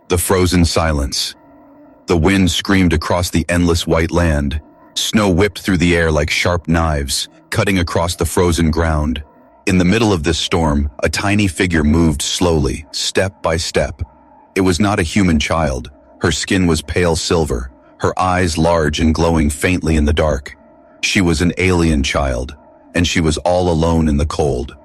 The frozen silence. The wind screamed across the endless white land. Snow whipped through the air like sharp knives, cutting across the frozen ground. In the middle of this storm, a tiny figure moved slowly, step by step. It was not a human child. Her skin was pale silver, her eyes large and glowing faintly in the dark. She was an alien child, and she was all alone in the cold.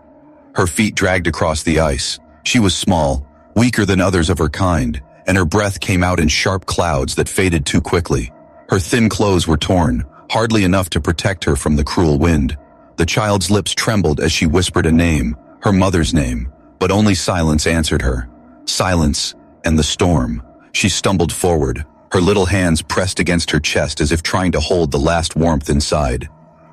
Her feet dragged across the ice. She was small, weaker than others of her kind, and her breath came out in sharp clouds that faded too quickly. Her thin clothes were torn, hardly enough to protect her from the cruel wind. The child's lips trembled as she whispered a name, her mother's name, but only silence answered her. Silence and the storm. She stumbled forward, her little hands pressed against her chest as if trying to hold the last warmth inside.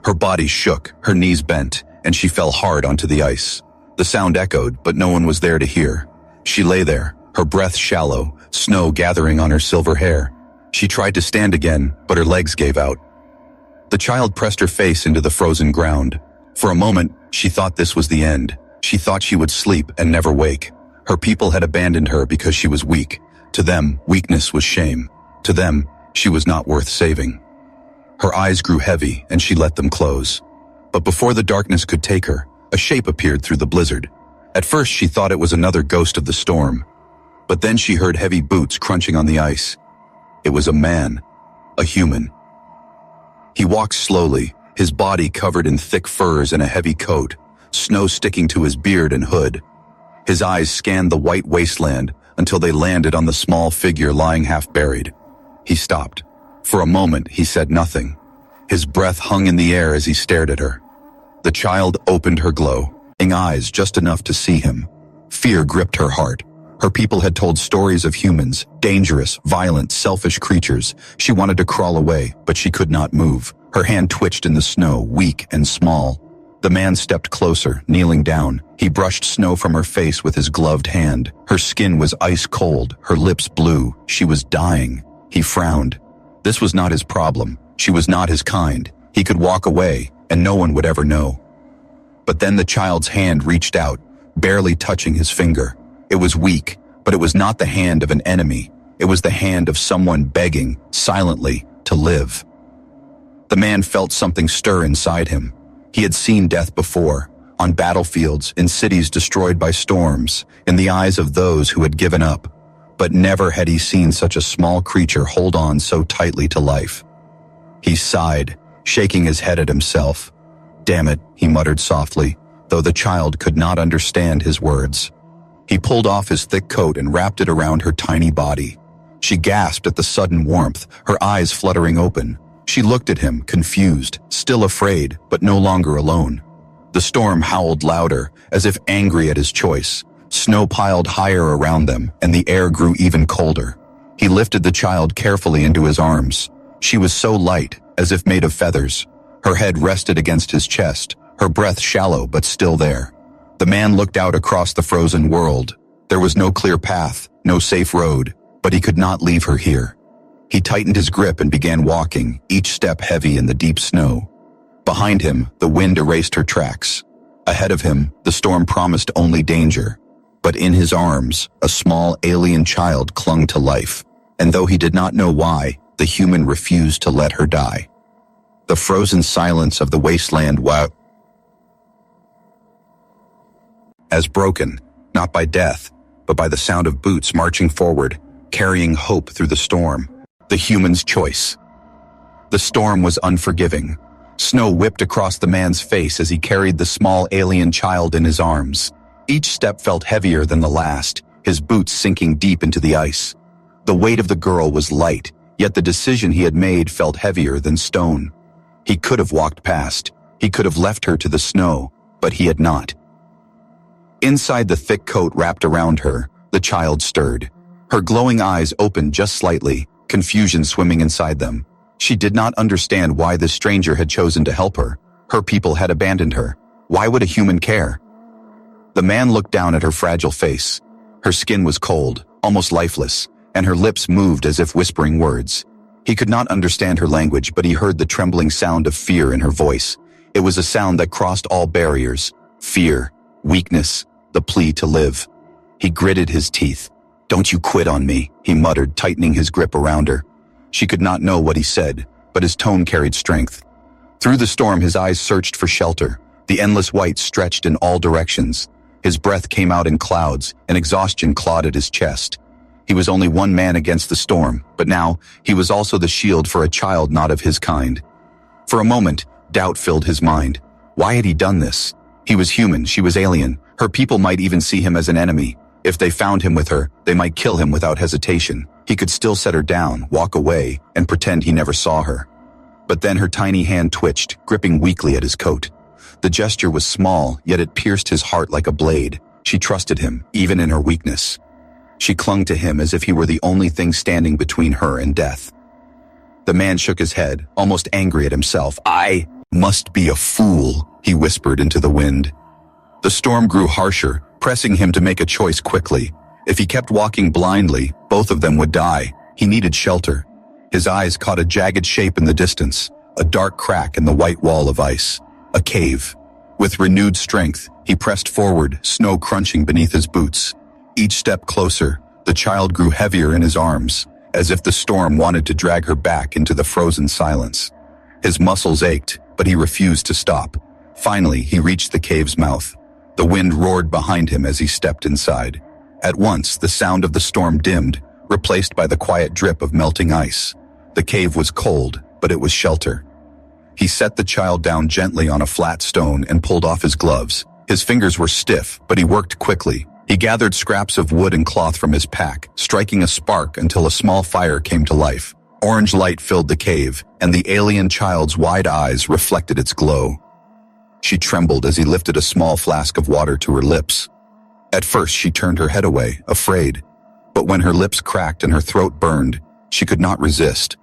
Her body shook, her knees bent, and she fell hard onto the ice. The sound echoed, but no one was there to hear. She lay there, her breath shallow, snow gathering on her silver hair. She tried to stand again, but her legs gave out. The child pressed her face into the frozen ground. For a moment, she thought this was the end. She thought she would sleep and never wake. Her people had abandoned her because she was weak. To them, weakness was shame. To them, she was not worth saving. Her eyes grew heavy, and she let them close. But before the darkness could take her, a shape appeared through the blizzard. At first, she thought it was another ghost of the storm. But then she heard heavy boots crunching on the ice. It was a man, a human. He walked slowly, his body covered in thick furs and a heavy coat, snow sticking to his beard and hood. His eyes scanned the white wasteland until they landed on the small figure lying half buried. He stopped. For a moment, he said nothing. His breath hung in the air as he stared at her. The child opened her glowing eyes just enough to see him. Fear gripped her heart. Her people had told stories of humans, dangerous, violent, selfish creatures. She wanted to crawl away, but she could not move. Her hand twitched in the snow, weak and small. The man stepped closer, kneeling down. He brushed snow from her face with his gloved hand. Her skin was ice cold, her lips blue. She was dying. He frowned. This was not his problem. She was not his kind. He could walk away, and no one would ever know. But then the child's hand reached out, barely touching his finger. It was weak, but it was not the hand of an enemy. It was the hand of someone begging, silently, to live. The man felt something stir inside him. He had seen death before, on battlefields, in cities destroyed by storms, in the eyes of those who had given up. But never had he seen such a small creature hold on so tightly to life. He sighed, shaking his head at himself. "Damn it," he muttered softly, though the child could not understand his words. He pulled off his thick coat and wrapped it around her tiny body. She gasped at the sudden warmth, her eyes fluttering open. She looked at him, confused, still afraid, but no longer alone. The storm howled louder, as if angry at his choice. Snow piled higher around them, and the air grew even colder. He lifted the child carefully into his arms. She was so light, as if made of feathers. Her head rested against his chest, her breath shallow but still there. The man looked out across the frozen world. There was no clear path, no safe road, but he could not leave her here. He tightened his grip and began walking, each step heavy in the deep snow. Behind him, the wind erased her tracks. Ahead of him, the storm promised only danger. But in his arms, a small alien child clung to life, and though he did not know why, the human refused to let her die. The frozen silence of the wasteland as broken, not by death, but by the sound of boots marching forward, carrying hope through the storm. The human's choice. The storm was unforgiving. Snow whipped across the man's face as he carried the small alien child in his arms. Each step felt heavier than the last, his boots sinking deep into the ice. The weight of the girl was light, yet the decision he had made felt heavier than stone. He could have walked past. He could have left her to the snow, but he had not. Inside the thick coat wrapped around her, the child stirred. Her glowing eyes opened just slightly, confusion swimming inside them. She did not understand why this stranger had chosen to help her. Her people had abandoned her. Why would a human care? The man looked down at her fragile face. Her skin was cold, almost lifeless, and her lips moved as if whispering words. He could not understand her language, but he heard the trembling sound of fear in her voice. It was a sound that crossed all barriers. Fear, weakness, the plea to live. He gritted his teeth. "Don't you quit on me," he muttered, tightening his grip around her. She could not know what he said, but his tone carried strength. Through the storm, his eyes searched for shelter. The endless white stretched in all directions. His breath came out in clouds, and exhaustion clawed at his chest. He was only one man against the storm, but now he was also the shield for a child not of his kind. For a moment, doubt filled his mind. Why had he done this? He was human, she was alien. Her people might even see him as an enemy. If they found him with her, they might kill him without hesitation. He could still set her down, walk away, and pretend he never saw her. But then her tiny hand twitched, gripping weakly at his coat. The gesture was small, yet it pierced his heart like a blade. She trusted him, even in her weakness. She clung to him as if he were the only thing standing between her and death. The man shook his head, almost angry at himself. "I must be a fool," he whispered into the wind. The storm grew harsher, pressing him to make a choice quickly. If he kept walking blindly, both of them would die. He needed shelter. His eyes caught a jagged shape in the distance, a dark crack in the white wall of ice. A cave. With renewed strength, he pressed forward, snow crunching beneath his boots. Each step closer, the child grew heavier in his arms, as if the storm wanted to drag her back into the frozen silence. His muscles ached, but he refused to stop. Finally, he reached the cave's mouth. The wind roared behind him as he stepped inside. At once, the sound of the storm dimmed, replaced by the quiet drip of melting ice. The cave was cold, but it was shelter. He set the child down gently on a flat stone and pulled off his gloves. His fingers were stiff, but he worked quickly. He gathered scraps of wood and cloth from his pack, striking a spark until a small fire came to life. Orange light filled the cave, and the alien child's wide eyes reflected its glow. She trembled as he lifted a small flask of water to her lips. At first, she turned her head away, afraid. But when her lips cracked and her throat burned, she could not resist.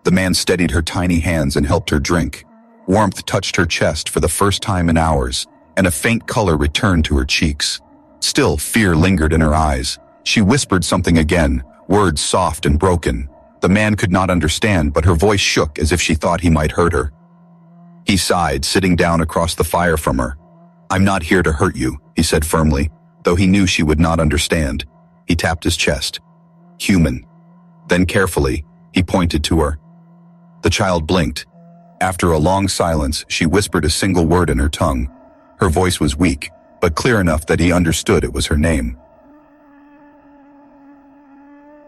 The man steadied her tiny hands and helped her drink. Warmth touched her chest for the first time in hours, and a faint color returned to her cheeks. Still, fear lingered in her eyes. She whispered something again, words soft and broken. The man could not understand, but her voice shook as if she thought he might hurt her. He sighed, sitting down across the fire from her. "I'm not here to hurt you," he said firmly, though he knew she would not understand. He tapped his chest. "Human." Then carefully, he pointed to her. The child blinked. After a long silence, she whispered a single word in her tongue. Her voice was weak, but clear enough that he understood it was her name.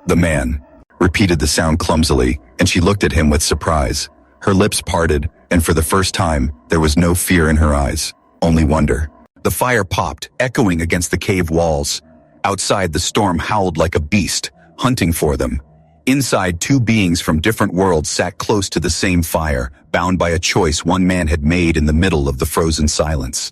"The man," repeated the sound clumsily, and she looked at him with surprise. Her lips parted, and for the first time, there was no fear in her eyes, only wonder. The fire popped, echoing against the cave walls. Outside, the storm howled like a beast, hunting for them. Inside, two beings from different worlds sat close to the same fire, bound by a choice one man had made in the middle of the frozen silence.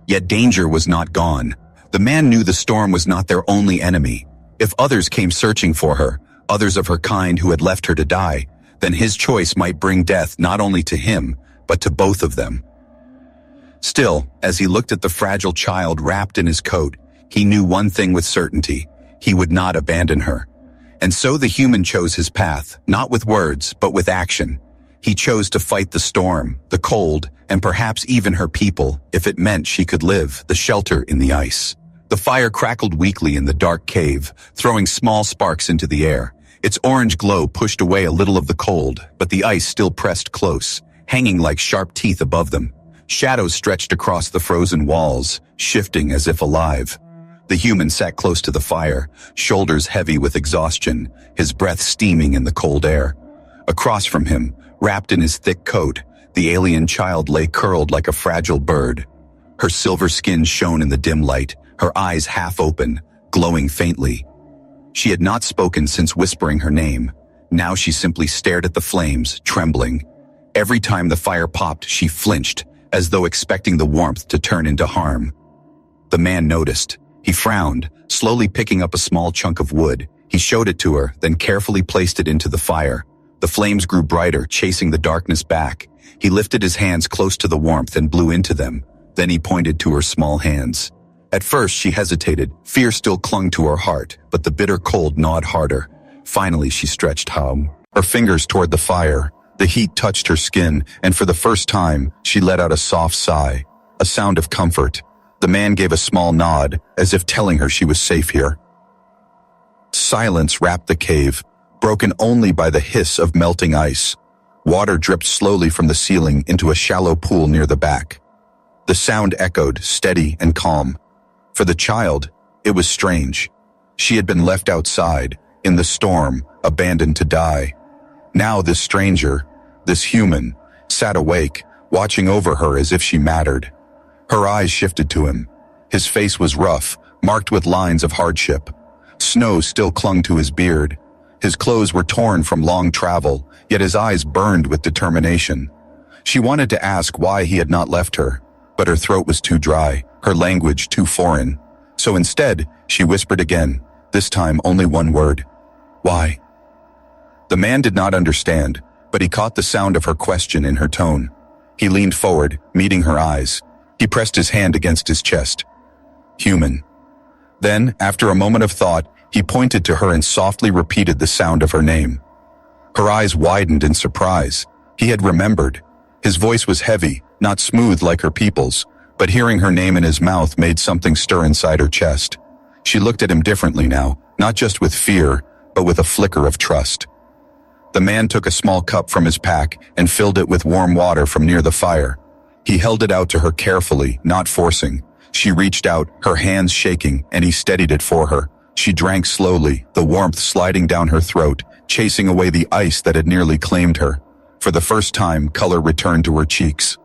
Yet danger was not gone. The man knew the storm was not their only enemy. If others came searching for her, others of her kind who had left her to die, then his choice might bring death not only to him, but to both of them. Still, as he looked at the fragile child wrapped in his coat, he knew one thing with certainty: he would not abandon her. And so the human chose his path, not with words, but with action. He chose to fight the storm, the cold, and perhaps even her people, if it meant she could live, the shelter in the ice. The fire crackled weakly in the dark cave, throwing small sparks into the air. Its orange glow pushed away a little of the cold, but the ice still pressed close, hanging like sharp teeth above them. Shadows stretched across the frozen walls, shifting as if alive. The human sat close to the fire, shoulders heavy with exhaustion, his breath steaming in the cold air. Across from him, wrapped in his thick coat, the alien child lay curled like a fragile bird. Her silver skin shone in the dim light, her eyes half open, glowing faintly. She had not spoken since whispering her name. Now she simply stared at the flames, trembling. Every time the fire popped, she flinched, as though expecting the warmth to turn into harm. The man noticed. He frowned, slowly picking up a small chunk of wood. He showed it to her, then carefully placed it into the fire. The flames grew brighter, chasing the darkness back. He lifted his hands close to the warmth and blew into them. Then he pointed to her small hands. At first, she hesitated. Fear still clung to her heart, but the bitter cold gnawed harder. Finally, she stretched out her fingers toward the fire. The heat touched her skin, and for the first time, she let out a soft sigh, a sound of comfort. The man gave a small nod, as if telling her she was safe here. Silence wrapped the cave, broken only by the hiss of melting ice. Water dripped slowly from the ceiling into a shallow pool near the back. The sound echoed, steady and calm. For the child, it was strange. She had been left outside, in the storm, abandoned to die. Now this stranger, this human, sat awake, watching over her as if she mattered. Her eyes shifted to him. His face was rough, marked with lines of hardship. Snow still clung to his beard. His clothes were torn from long travel, yet his eyes burned with determination. She wanted to ask why he had not left her, but her throat was too dry, her language too foreign. So instead, she whispered again, this time only one word. Why? The man did not understand, but he caught the sound of her question in her tone. He leaned forward, meeting her eyes. He pressed his hand against his chest. Human. Then, after a moment of thought, he pointed to her and softly repeated the sound of her name. Her eyes widened in surprise. He had remembered. His voice was heavy, not smooth like her people's, but hearing her name in his mouth made something stir inside her chest. She looked at him differently now, not just with fear, but with a flicker of trust. The man took a small cup from his pack and filled it with warm water from near the fire. He held it out to her carefully, not forcing. She reached out, her hands shaking, and he steadied it for her. She drank slowly, the warmth sliding down her throat, chasing away the ice that had nearly claimed her. For the first time, color returned to her cheeks.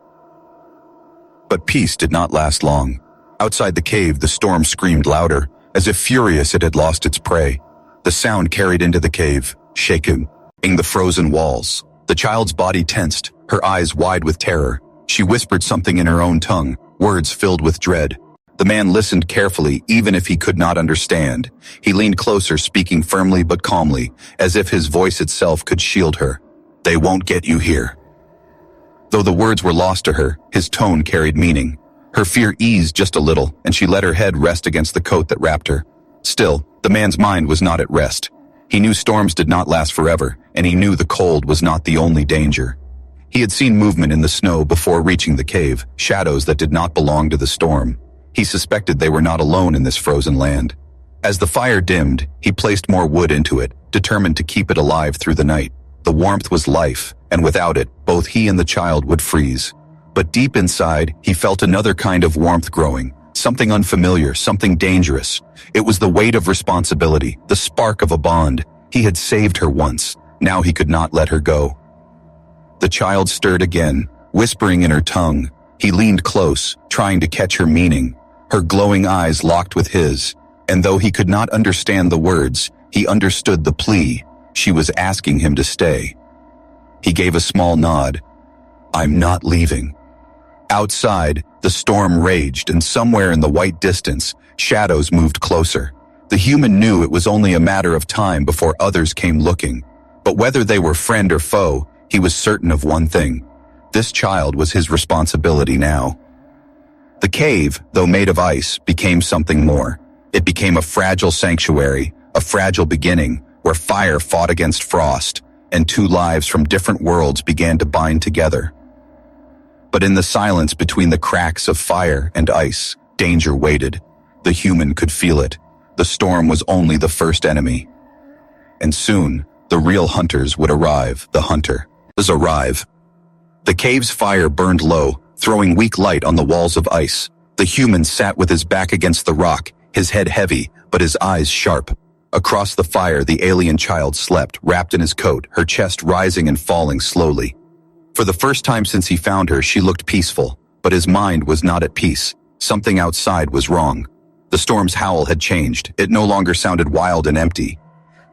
But peace did not last long. Outside the cave, the storm screamed louder, as if furious it had lost its prey. The sound carried into the cave, shaking the frozen walls. The child's body tensed, her eyes wide with terror. She whispered something in her own tongue, words filled with dread. The man listened carefully, even if he could not understand. He leaned closer, speaking firmly but calmly, as if his voice itself could shield her. They won't get you here. Though the words were lost to her, his tone carried meaning. Her fear eased just a little, and she let her head rest against the coat that wrapped her. Still, the man's mind was not at rest. He knew storms did not last forever, and he knew the cold was not the only danger. He had seen movement in the snow before reaching the cave, shadows that did not belong to the storm. He suspected they were not alone in this frozen land. As the fire dimmed, he placed more wood into it, determined to keep it alive through the night. The warmth was life, and without it, both he and the child would freeze. But deep inside, he felt another kind of warmth growing, something unfamiliar, something dangerous. It was the weight of responsibility, the spark of a bond. He had saved her once. Now he could not let her go. The child stirred again, whispering in her tongue. He leaned close, trying to catch her meaning. Her glowing eyes locked with his, and though he could not understand the words, he understood the plea. She was asking him to stay. He gave a small nod. I'm not leaving. Outside, the storm raged, and somewhere in the white distance, shadows moved closer. The human knew it was only a matter of time before others came looking. But whether they were friend or foe, he was certain of one thing. This child was his responsibility now. The cave, though made of ice, became something more. It became a fragile sanctuary, a fragile beginning, where fire fought against frost, and two lives from different worlds began to bind together. But in the silence between the cracks of fire and ice, danger waited. The human could feel it. The storm was only the first enemy. And soon, the real hunters would arrive. The hunters arrive. The cave's fire burned low, throwing weak light on the walls of ice. The human sat with his back against the rock, his head heavy, but his eyes sharp. Across the fire, the alien child slept, wrapped in his coat, her chest rising and falling slowly. For the first time since he found her, she looked peaceful, but his mind was not at peace. Something outside was wrong. The storm's howl had changed. It no longer sounded wild and empty.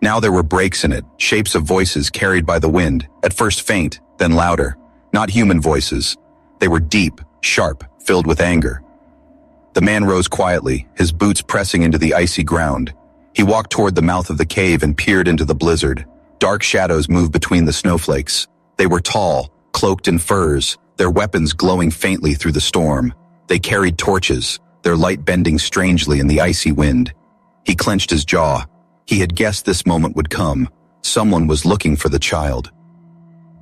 Now there were breaks in it, shapes of voices carried by the wind, at first faint, then louder. Not human voices. They were deep, sharp, filled with anger. The man rose quietly, his boots pressing into the icy ground. He walked toward the mouth of the cave and peered into the blizzard. Dark shadows moved between the snowflakes. They were tall, cloaked in furs, their weapons glowing faintly through the storm. They carried torches, their light bending strangely in the icy wind. He clenched his jaw. He had guessed this moment would come. Someone was looking for the child.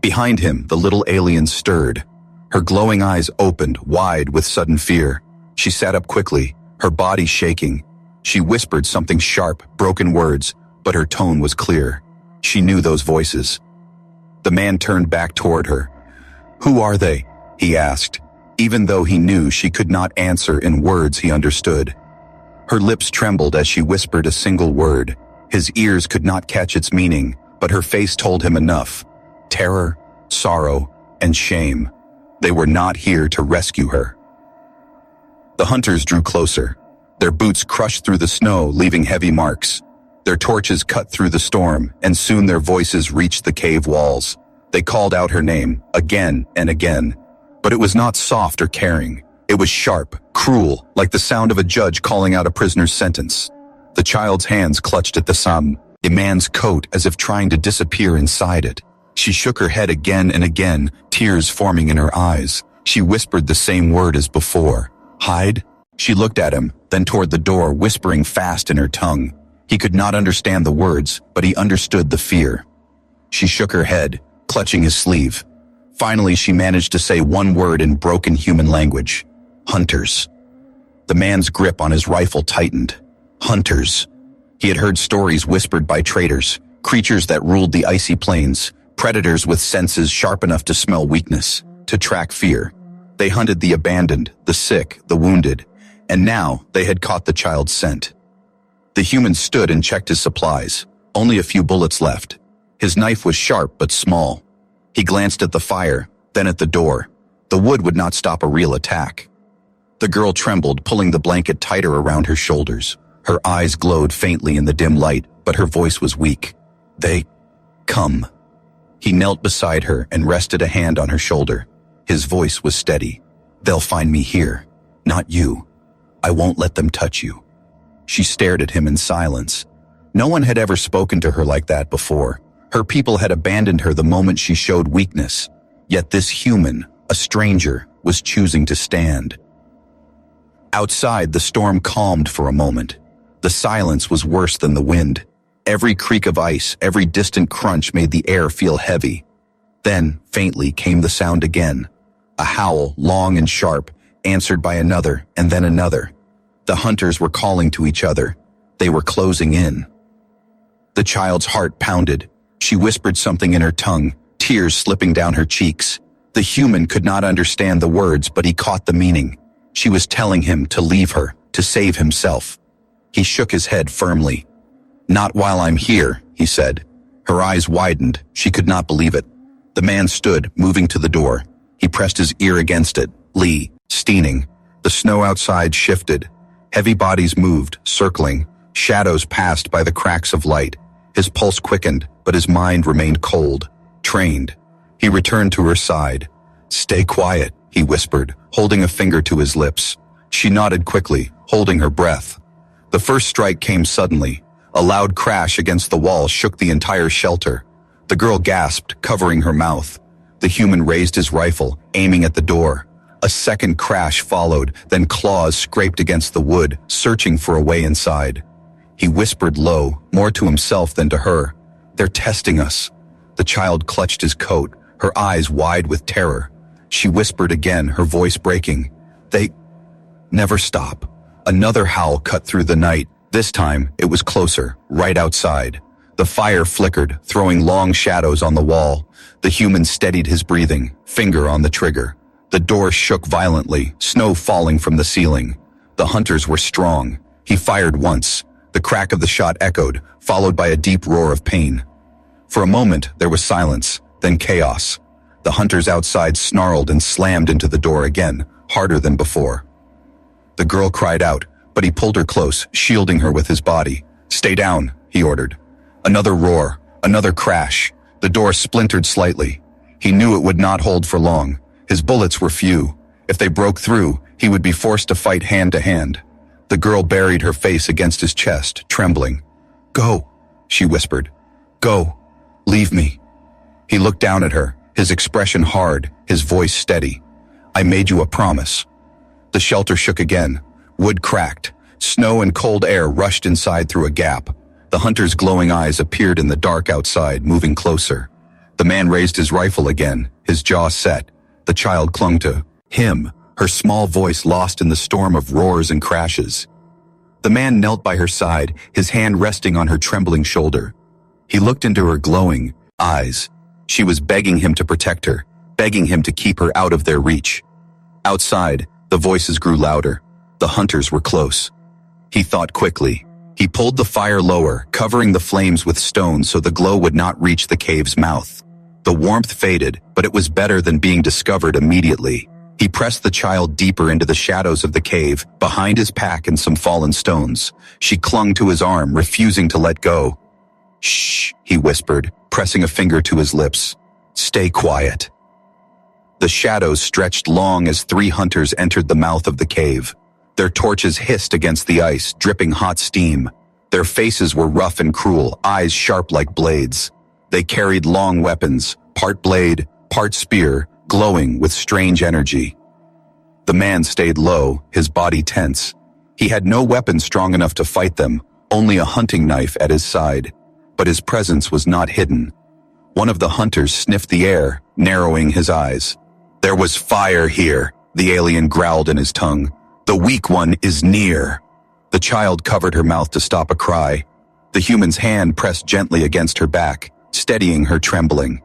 Behind him, the little alien stirred. Her glowing eyes opened, wide with sudden fear. She sat up quickly, her body shaking. She whispered something sharp, broken words. but her tone was clear. She knew those voices. The man turned back toward her. "Who are they?" he asked, even though he knew she could not answer in words he understood. Her lips trembled as she whispered a single word. His ears could not catch its meaning, but her face told him enough. Terror, sorrow, and shame. They were not here to rescue her. The hunters drew closer. Their boots crushed through the snow, leaving heavy marks. Their torches cut through the storm, and soon their voices reached the cave walls. They called out her name, again and again. But it was not soft or caring. It was sharp, cruel, like the sound of a judge calling out a prisoner's sentence. The child's hands clutched at a man's coat as if trying to disappear inside it. She shook her head again and again, tears forming in her eyes. She whispered the same word as before. "Hide?" She looked at him, then toward the door, whispering fast in her tongue. He could not understand the words, but he understood the fear. She shook her head, clutching his sleeve. Finally, she managed to say one word in broken human language. "Hunters." The man's grip on his rifle tightened. Hunters. He had heard stories whispered by traders, creatures that ruled the icy plains, predators with senses sharp enough to smell weakness, to track fear. They hunted the abandoned, the sick, the wounded, and now they had caught the child's scent. The human stood and checked his supplies. Only a few bullets left. His knife was sharp but small. He glanced at the fire, then at the door. The wood would not stop a real attack. The girl trembled, pulling the blanket tighter around her shoulders. Her eyes glowed faintly in the dim light, but her voice was weak. "They come." He knelt beside her and rested a hand on her shoulder. His voice was steady. "They'll find me here, not you. I won't let them touch you." She stared at him in silence. No one had ever spoken to her like that before. Her people had abandoned her the moment she showed weakness. Yet this human, a stranger, was choosing to stand. Outside, the storm calmed for a moment. The silence was worse than the wind. Every creak of ice, every distant crunch made the air feel heavy. Then, faintly, came the sound again. A howl, long and sharp, answered by another and then another. The hunters were calling to each other. They were closing in. The child's heart pounded. She whispered something in her tongue, tears slipping down her cheeks. The human could not understand the words, but he caught the meaning. She was telling him to leave her, to save himself. He shook his head firmly. "Not while I'm here," he said. Her eyes widened. She could not believe it. The man stood, moving to the door. He pressed his ear against it, steaming. The snow outside shifted. Heavy bodies moved, circling. Shadows passed by the cracks of light. His pulse quickened, but his mind remained cold, trained. He returned to her side. "Stay quiet," he whispered, holding a finger to his lips. She nodded quickly, holding her breath. The first strike came suddenly. A loud crash against the wall shook the entire shelter. The girl gasped, covering her mouth. The human raised his rifle, aiming at the door. A second crash followed, then claws scraped against the wood, searching for a way inside. He whispered low, more to himself than to her. "They're testing us." The child clutched his coat, her eyes wide with terror. She whispered again, her voice breaking. "They never stop." Another howl cut through the night. This time, it was closer, right outside. The fire flickered, throwing long shadows on the wall. The human steadied his breathing, finger on the trigger. The door shook violently, snow falling from the ceiling. The hunters were strong. He fired once. The crack of the shot echoed, followed by a deep roar of pain. For a moment, there was silence, then chaos. The hunters outside snarled and slammed into the door again, harder than before. The girl cried out, but he pulled her close, shielding her with his body. "Stay down," he ordered. Another roar, another crash. The door splintered slightly. He knew it would not hold for long. His bullets were few. If they broke through, he would be forced to fight hand to hand. The girl buried her face against his chest, trembling. "Go," she whispered. "Go. Leave me." He looked down at her, his expression hard, his voice steady. "I made you a promise." The shelter shook again. Wood cracked. Snow and cold air rushed inside through a gap. The hunter's glowing eyes appeared in the dark outside, moving closer. The man raised his rifle again, his jaw set. The child clung to him, her small voice lost in the storm of roars and crashes. The man knelt by her side, his hand resting on her trembling shoulder. He looked into her glowing eyes. She was begging him to protect her, begging him to keep her out of their reach. Outside, the voices grew louder. The hunters were close. He thought quickly. He pulled the fire lower, covering the flames with stones so the glow would not reach the cave's mouth. The warmth faded, but it was better than being discovered immediately. He pressed the child deeper into the shadows of the cave, behind his pack and some fallen stones. She clung to his arm, refusing to let go. "Shh," he whispered, pressing a finger to his lips. "Stay quiet." The shadows stretched long as 3 hunters entered the mouth of the cave. Their torches hissed against the ice, dripping hot steam. Their faces were rough and cruel, eyes sharp like blades. They carried long weapons, part blade, part spear, glowing with strange energy. The man stayed low, his body tense. He had no weapon strong enough to fight them, only a hunting knife at his side. But his presence was not hidden. One of the hunters sniffed the air, narrowing his eyes. "There was fire here," the alien growled in his tongue. "The weak one is near." The child covered her mouth to stop a cry. The human's hand pressed gently against her back, steadying her trembling.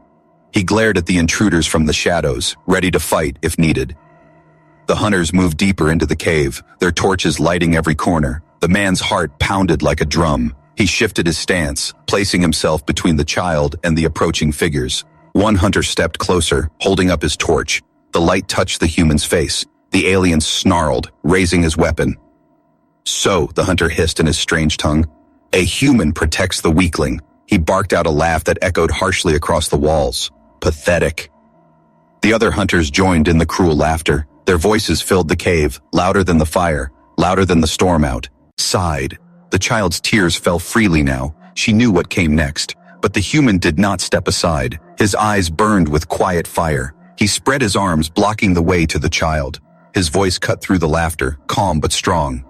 He glared at the intruders from the shadows, ready to fight if needed. The hunters moved deeper into the cave, their torches lighting every corner. The man's heart pounded like a drum. He shifted his stance, placing himself between the child and the approaching figures. One hunter stepped closer, holding up his torch. The light touched the human's face. The alien snarled, raising his weapon. "So," the hunter hissed in his strange tongue, "a human protects the weakling." He barked out a laugh that echoed harshly across the walls. "Pathetic." The other hunters joined in the cruel laughter. Their voices filled the cave, louder than the fire, louder than the storm outside. The child's tears fell freely now. She knew what came next. But the human did not step aside. His eyes burned with quiet fire. He spread his arms, blocking the way to the child. His voice cut through the laughter, calm but strong.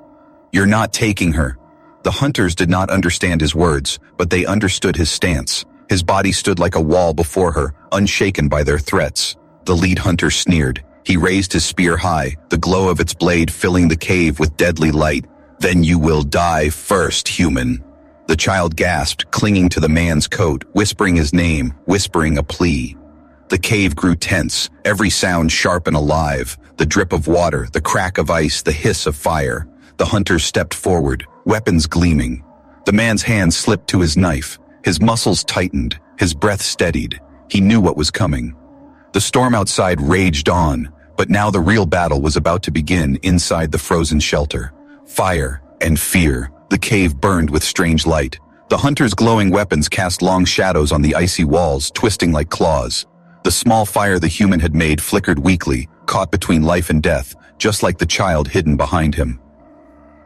"You're not taking her." The hunters did not understand his words, but they understood his stance. His body stood like a wall before her, unshaken by their threats. The lead hunter sneered. He raised his spear high, the glow of its blade filling the cave with deadly light. "Then you will die first, human." The child gasped, clinging to the man's coat, whispering his name, whispering a plea. The cave grew tense, every sound sharp and alive. The drip of water, the crack of ice, the hiss of fire. The hunters stepped forward, weapons gleaming. The man's hand slipped to his knife. His muscles tightened, his breath steadied. He knew what was coming. The storm outside raged on, but now the real battle was about to begin inside the frozen shelter. Fire and fear. The cave burned with strange light. The hunters' glowing weapons cast long shadows on the icy walls, twisting like claws. The small fire the human had made flickered weakly, caught between life and death, just like the child hidden behind him.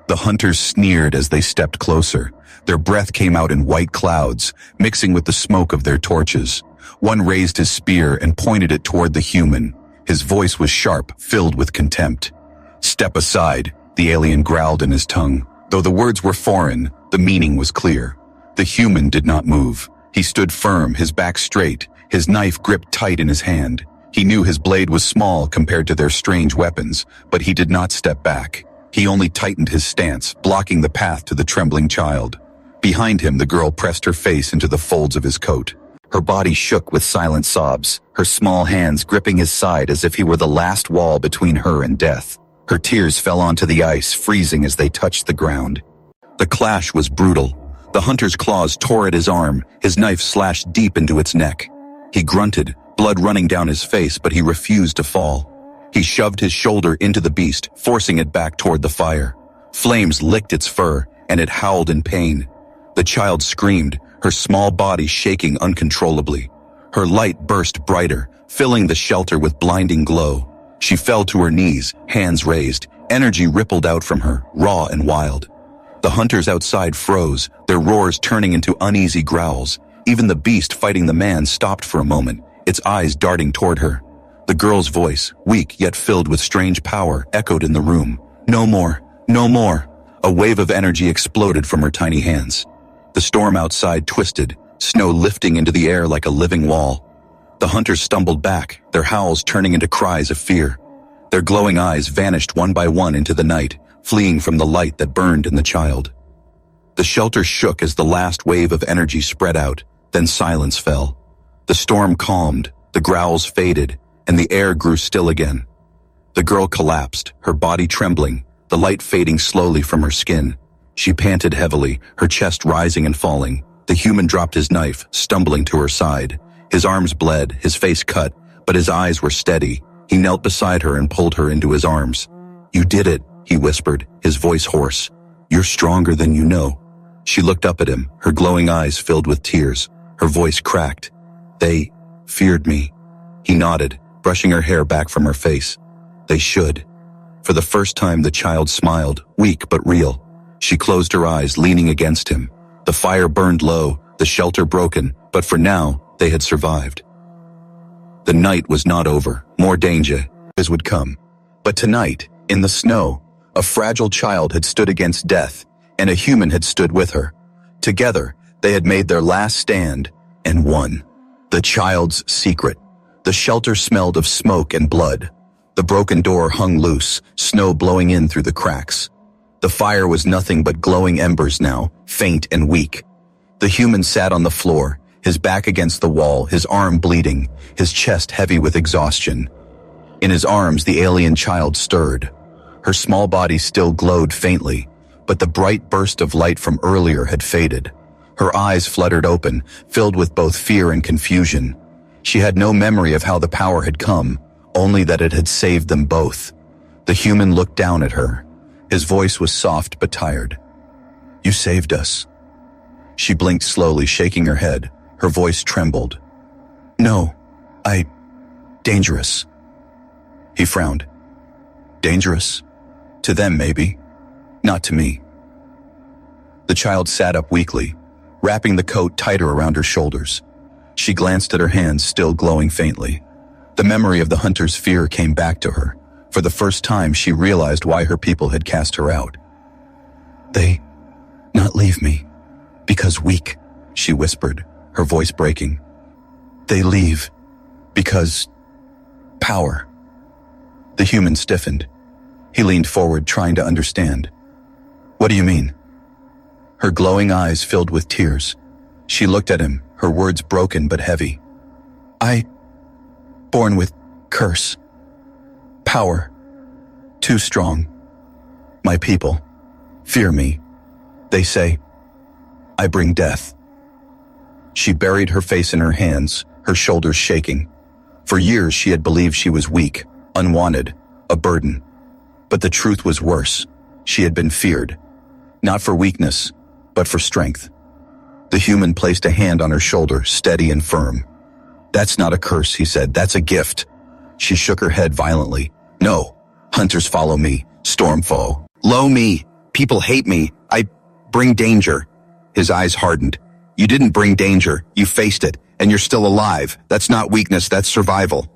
The hunters sneered as they stepped closer. Their breath came out in white clouds, mixing with the smoke of their torches. One raised his spear and pointed it toward the human. His voice was sharp, filled with contempt. "Step aside," the alien growled in his tongue. Though the words were foreign, the meaning was clear. The human did not move. He stood firm, his back straight, his knife gripped tight in his hand. He knew his blade was small compared to their strange weapons, but he did not step back. He only tightened his stance, blocking the path to the trembling child. Behind him, the girl pressed her face into the folds of his coat. Her body shook with silent sobs, her small hands gripping his side as if he were the last wall between her and death. Her tears fell onto the ice, freezing as they touched the ground. The clash was brutal. The hunter's claws tore at his arm, his knife slashed deep into its neck. He grunted, blood running down his face, but he refused to fall. He shoved his shoulder into the beast, forcing it back toward the fire. Flames licked its fur, and it howled in pain. The child screamed, her small body shaking uncontrollably. Her light burst brighter, filling the shelter with blinding glow. She fell to her knees, hands raised. Energy rippled out from her, raw and wild. The hunters outside froze, their roars turning into uneasy growls. Even the beast fighting the man stopped for a moment, its eyes darting toward her. The girl's voice, weak yet filled with strange power, echoed in the room. "No more, no more." A wave of energy exploded from her tiny hands. The storm outside twisted, snow lifting into the air like a living wall. The hunters stumbled back, their howls turning into cries of fear. Their glowing eyes vanished one by one into the night, fleeing from the light that burned in the child. The shelter shook as the last wave of energy spread out, then silence fell. The storm calmed, the growls faded, and the air grew still again. The girl collapsed, her body trembling, the light fading slowly from her skin. She panted heavily, her chest rising and falling. The human dropped his knife, stumbling to her side. His arms bled, his face cut, but his eyes were steady. He knelt beside her and pulled her into his arms. "You did it," he whispered, his voice hoarse. "You're stronger than you know." She looked up at him, her glowing eyes filled with tears. Her voice cracked. "They feared me." He nodded, brushing her hair back from her face. "They should." For the first time, the child smiled, weak but real. She closed her eyes, leaning against him. The fire burned low, the shelter broken, but for now, they had survived. The night was not over. More danger would come. But tonight, in the snow, a fragile child had stood against death, and a human had stood with her. Together, they had made their last stand, and won. The child's secret. The shelter smelled of smoke and blood. The broken door hung loose, snow blowing in through the cracks. The fire was nothing but glowing embers now, faint and weak. The human sat on the floor, his back against the wall, his arm bleeding, his chest heavy with exhaustion. In his arms, the alien child stirred. Her small body still glowed faintly, but the bright burst of light from earlier had faded. Her eyes fluttered open, filled with both fear and confusion. She had no memory of how the power had come, only that it had saved them both. The human looked down at her. His voice was soft but tired. "You saved us." She blinked slowly, shaking her head. Her voice trembled. "No, dangerous." He frowned. "Dangerous? To them, maybe. Not to me." The child sat up weakly, wrapping the coat tighter around her shoulders. She glanced at her hands, still glowing faintly. The memory of the hunter's fear came back to her. For the first time, she realized why her people had cast her out. "They not leave me, because weak," she whispered, her voice breaking. "They leave, because power." The human stiffened. He leaned forward, trying to understand. "What do you mean?" Her glowing eyes filled with tears. She looked at him, her words broken but heavy. Born with curse. Power. Too strong. My people fear me. They say, I bring death." She buried her face in her hands, her shoulders shaking. For years she had believed she was weak, unwanted, a burden. But the truth was worse. She had been feared. Not for weakness, but for strength. The human placed a hand on her shoulder, steady and firm. "That's not a curse," he said. "That's a gift." She shook her head violently. "No. Hunters follow me. Storm foe. Lo me. People hate me. I bring danger." His eyes hardened. "You didn't bring danger. You faced it. And you're still alive. That's not weakness. That's survival."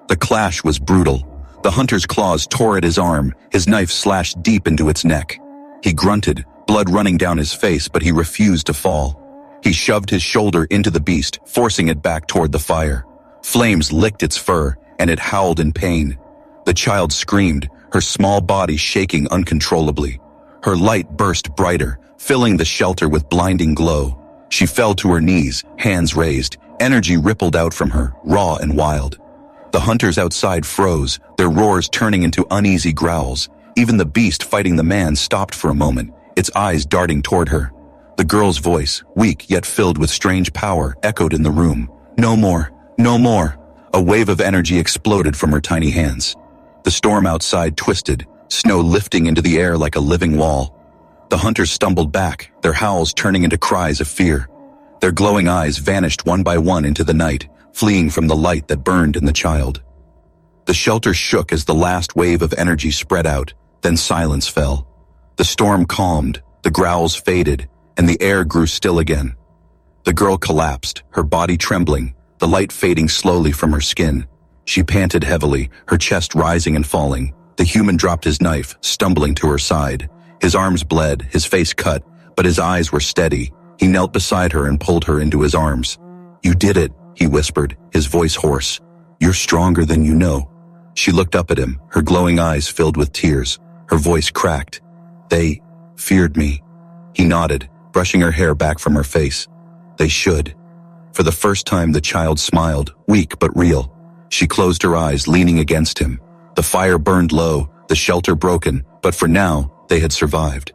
The clash was brutal. The hunter's claws tore at his arm. His knife slashed deep into its neck. He grunted, blood running down his face, but he refused to fall. He shoved his shoulder into the beast, forcing it back toward the fire. Flames licked its fur, and it howled in pain. The child screamed, her small body shaking uncontrollably. Her light burst brighter, filling the shelter with blinding glow. She fell to her knees, hands raised. Energy rippled out from her, raw and wild. The hunters outside froze, their roars turning into uneasy growls. Even the beast fighting the man stopped for a moment, its eyes darting toward her. The girl's voice, weak yet filled with strange power, echoed in the room. "No more, no more." A wave of energy exploded from her tiny hands. The storm outside twisted, snow lifting into the air like a living wall. The hunters stumbled back, their howls turning into cries of fear. Their glowing eyes vanished one by one into the night, fleeing from the light that burned in the child. The shelter shook as the last wave of energy spread out, then silence fell. The storm calmed, the growls faded, and the air grew still again. The girl collapsed, her body trembling, the light fading slowly from her skin. She panted heavily, her chest rising and falling. The human dropped his knife, stumbling to her side. His arms bled, his face cut, but his eyes were steady. He knelt beside her and pulled her into his arms. "You did it," he whispered, his voice hoarse. "You're stronger than you know." She looked up at him, her glowing eyes filled with tears. Her voice cracked. They feared me. He nodded, brushing her hair back from her face. They should. For the first time, the child smiled, weak but real. She closed her eyes, leaning against him. The fire burned low, the shelter broken, but for now, they had survived.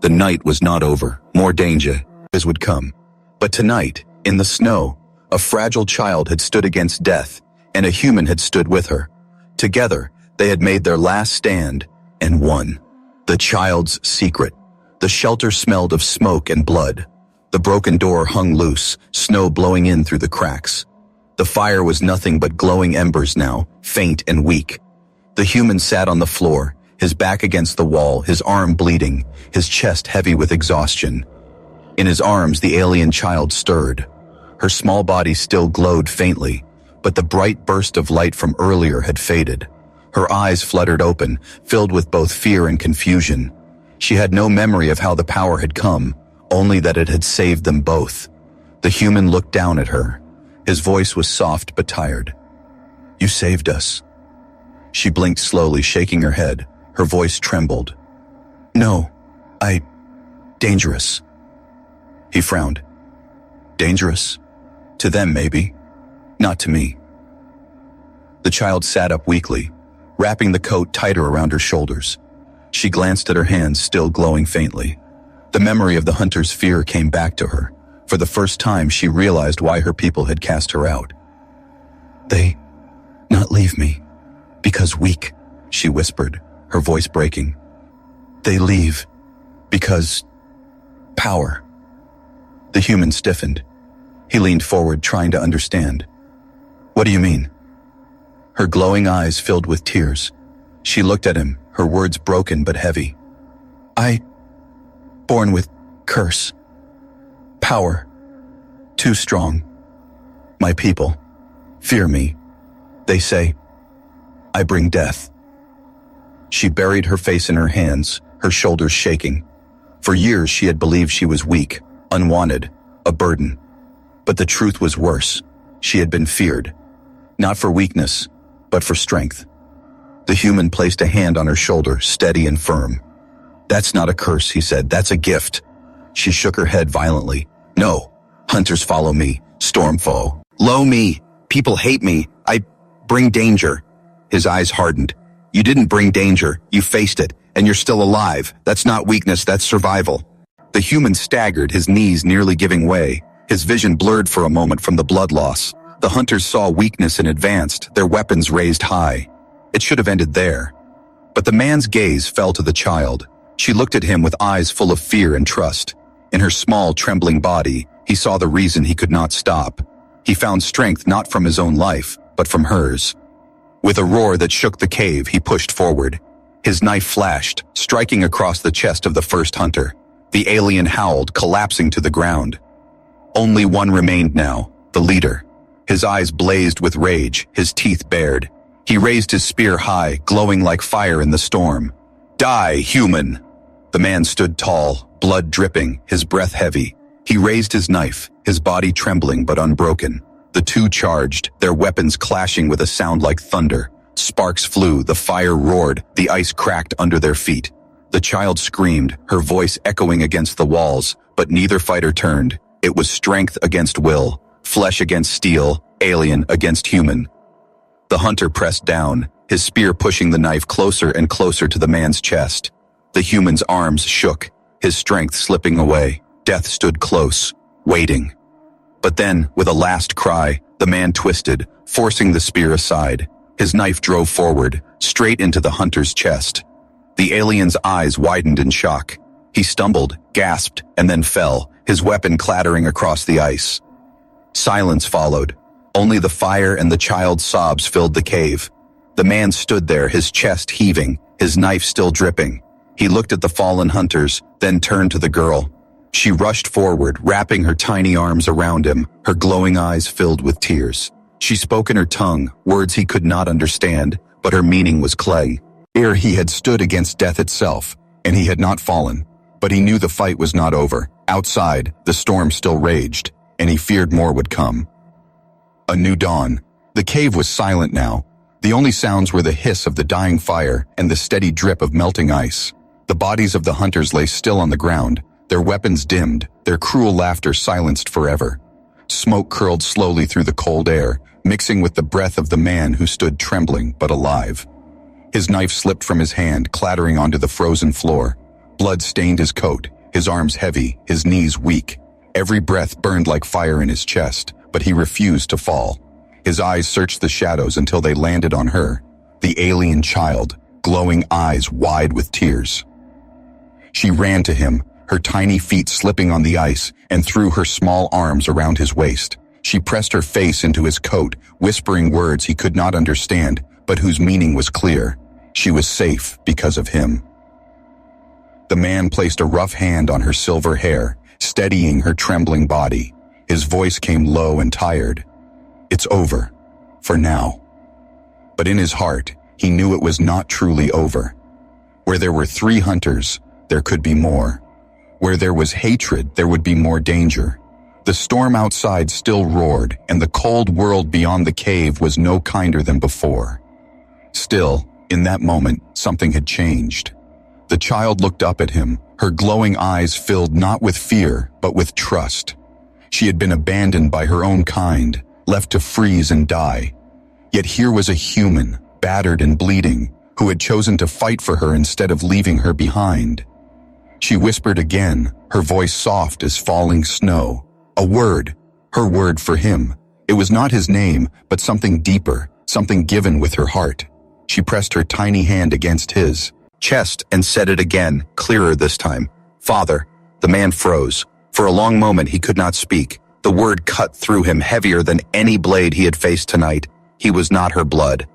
The night was not over. More danger would come. But tonight, in the snow, a fragile child had stood against death, and a human had stood with her. Together, they had made their last stand, and won. The child's secret. The shelter smelled of smoke and blood. The broken door hung loose, snow blowing in through the cracks. The fire was nothing but glowing embers now, faint and weak. The human sat on the floor, his back against the wall, his arm bleeding, his chest heavy with exhaustion. In his arms, the alien child stirred. Her small body still glowed faintly, but the bright burst of light from earlier had faded. Her eyes fluttered open, filled with both fear and confusion. She had no memory of how the power had come, only that it had saved them both. The human looked down at her. His voice was soft but tired. "You saved us." She blinked slowly, shaking her head. Her voice trembled. "No, dangerous." He frowned. "Dangerous? To them, maybe. Not to me." The child sat up weakly, wrapping the coat tighter around her shoulders. She glanced at her hands, still glowing faintly. The memory of the hunter's fear came back to her. For the first time, she realized why her people had cast her out. "They not leave me, because weak," she whispered, her voice breaking. "They leave, because power." The human stiffened. He leaned forward, trying to understand. "What do you mean?" Her glowing eyes filled with tears. She looked at him, her words broken but heavy. Born with curse. Power. Too strong. My people fear me. They say, I bring death." She buried her face in her hands, her shoulders shaking. For years she had believed she was weak, unwanted, a burden. But the truth was worse. She had been feared. Not for weakness, but for strength. The human placed a hand on her shoulder, steady and firm. "That's not a curse," he said. "That's a gift." She shook her head violently. "No. Hunters follow me. Storm foe. Lo me. People hate me. I bring danger." His eyes hardened. "You didn't bring danger. You faced it. And you're still alive. That's not weakness. That's survival." The human staggered, his knees nearly giving way. His vision blurred for a moment from the blood loss. The hunters saw weakness and advanced, their weapons raised high. It should have ended there. But the man's gaze fell to the child. She looked at him with eyes full of fear and trust. In her small, trembling body, he saw the reason he could not stop. He found strength not from his own life, but from hers. With a roar that shook the cave, he pushed forward. His knife flashed, striking across the chest of the first hunter. The alien howled, collapsing to the ground. Only one remained now, the leader. His eyes blazed with rage, his teeth bared. He raised his spear high, glowing like fire in the storm. "Die, human!" The man stood tall, blood dripping, his breath heavy. He raised his knife, his body trembling but unbroken. The two charged, their weapons clashing with a sound like thunder. Sparks flew, the fire roared, the ice cracked under their feet. The child screamed, her voice echoing against the walls, but neither fighter turned. It was strength against will, flesh against steel, alien against human. The hunter pressed down, his spear pushing the knife closer and closer to the man's chest. The human's arms shook, his strength slipping away. Death stood close, waiting. But then, with a last cry, the man twisted, forcing the spear aside. His knife drove forward, straight into the hunter's chest. The alien's eyes widened in shock. He stumbled, gasped, and then fell, his weapon clattering across the ice. Silence followed. Only the fire and the child's sobs filled the cave. The man stood there, his chest heaving, his knife still dripping. He looked at the fallen hunters, then turned to the girl. She rushed forward, wrapping her tiny arms around him, her glowing eyes filled with tears. She spoke in her tongue, words he could not understand, but her meaning was clay. Ere he had stood against death itself, and he had not fallen. But he knew the fight was not over. Outside, the storm still raged, and he feared more would come. A new dawn. The cave was silent now. The only sounds were the hiss of the dying fire and the steady drip of melting ice. The bodies of the hunters lay still on the ground, their weapons dimmed, their cruel laughter silenced forever. Smoke curled slowly through the cold air, mixing with the breath of the man who stood trembling but alive. His knife slipped from his hand, clattering onto the frozen floor. Blood stained his coat, his arms heavy, his knees weak. Every breath burned like fire in his chest, but he refused to fall. His eyes searched the shadows until they landed on her, the alien child, glowing eyes wide with tears. She ran to him, her tiny feet slipping on the ice, and threw her small arms around his waist. She pressed her face into his coat, whispering words he could not understand, but whose meaning was clear. She was safe because of him. The man placed a rough hand on her silver hair, steadying her trembling body. His voice came low and tired. "It's over. For now." But in his heart, he knew it was not truly over. Where there were 3 hunters, there could be more. Where there was hatred, there would be more danger. The storm outside still roared, and the cold world beyond the cave was no kinder than before. Still, in that moment, something had changed. The child looked up at him, her glowing eyes filled not with fear, but with trust. She had been abandoned by her own kind, left to freeze and die. Yet here was a human, battered and bleeding, who had chosen to fight for her instead of leaving her behind. She whispered again, her voice soft as falling snow. A word, her word for him. It was not his name, but something deeper, something given with her heart. She pressed her tiny hand against his chest and said it again, clearer this time. "Father." The man froze. For a long moment he could not speak. The word cut through him heavier than any blade he had faced tonight. He was not her blood.